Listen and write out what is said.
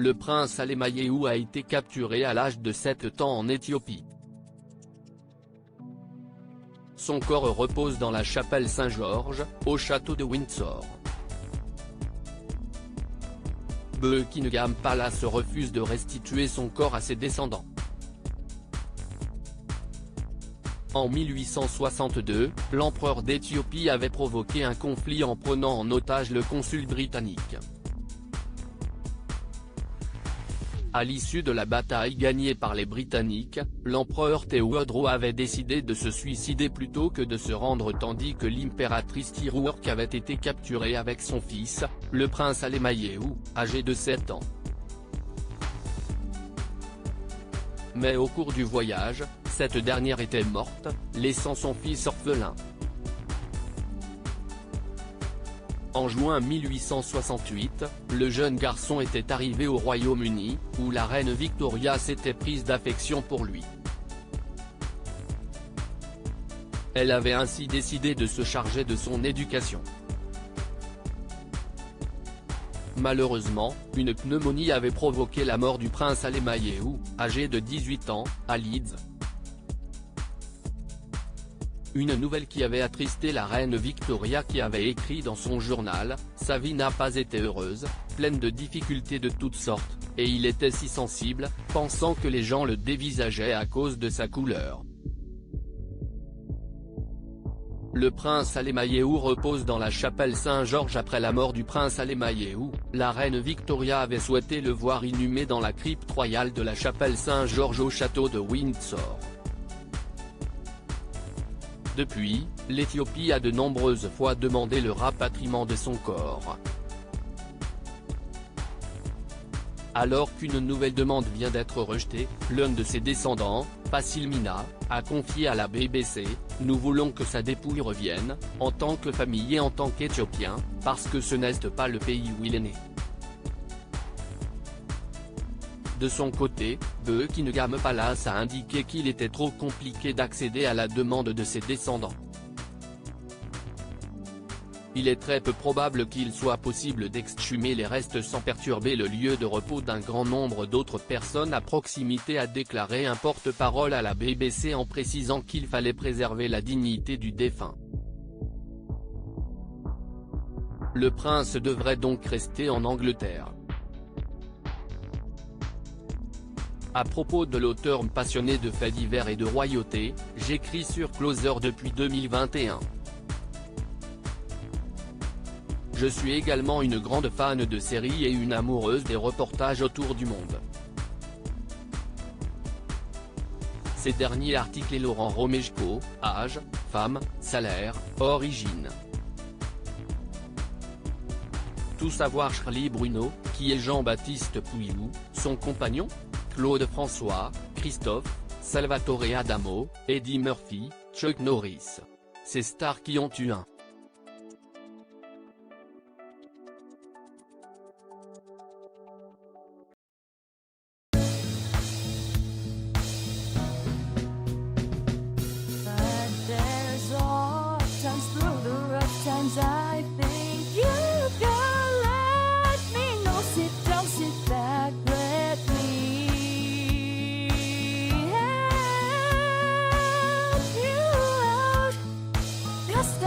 le prince Alemayehu a été capturé à l'âge de 7 ans en Éthiopie. Son corps repose dans la chapelle Saint-Georges, au château de Windsor. Buckingham Palace refuse de restituer son corps à ses descendants. En 1862, l'empereur d'Éthiopie avait provoqué un conflit en prenant en otage le consul britannique. À l'issue de la bataille gagnée par les Britanniques, l'empereur Théodore avait décidé de se suicider plutôt que de se rendre, tandis que l'impératrice Tiruourk avait été capturée avec son fils, le prince Alemayehu, âgé de 7 ans. Mais au cours du voyage, cette dernière était morte, laissant son fils orphelin. En juin 1868, le jeune garçon était arrivé au Royaume-Uni, où la reine Victoria s'était prise d'affection pour lui. Elle avait ainsi décidé de se charger de son éducation. Malheureusement, une pneumonie avait provoqué la mort du prince Alemayehu, âgé de 18 ans, à Leeds. Une nouvelle qui avait attristé la reine Victoria, qui avait écrit dans son journal « Sa vie n'a pas été heureuse, pleine de difficultés de toutes sortes, et il était si sensible, pensant que les gens le dévisageaient à cause de sa couleur ». Le prince Alemayehu repose dans la chapelle Saint-Georges. Après la mort du prince Alemayehu, la reine Victoria avait souhaité le voir inhumé dans la crypte royale de la chapelle Saint-Georges au château de Windsor. Depuis, l'Éthiopie a de nombreuses fois demandé le rapatriement de son corps. Alors qu'une nouvelle demande vient d'être rejetée, l'un de ses descendants, Passil Mina, a confié à la BBC « Nous voulons que sa dépouille revienne, en tant que famille et en tant qu'Éthiopien, parce que ce n'est pas le pays où il est né ». De son côté, Buckingham Palace a indiqué qu'il était trop compliqué d'accéder à la demande de ses descendants. Il est très peu probable qu'il soit possible d'exhumer les restes sans perturber le lieu de repos d'un grand nombre d'autres personnes à proximité, a déclaré un porte-parole à la BBC en précisant qu'il fallait préserver la dignité du défunt. Le prince devrait donc rester en Angleterre. À propos de l'auteur passionné de faits divers et de royauté, j'écris sur Closer depuis 2021. Je suis également une grande fan de séries et une amoureuse des reportages autour du monde. Ces derniers articles et Laurent Romejko, âge, femme, salaire, origine. Tout savoir. Charlie Bruno, qui est Jean-Baptiste Pouillou, son compagnon, Claude François, Christophe, Salvatore Adamo, Eddie Murphy, Chuck Norris. Ces stars qui ont eu un I think you can let me know. Sit down, sit back, let me help you out. Just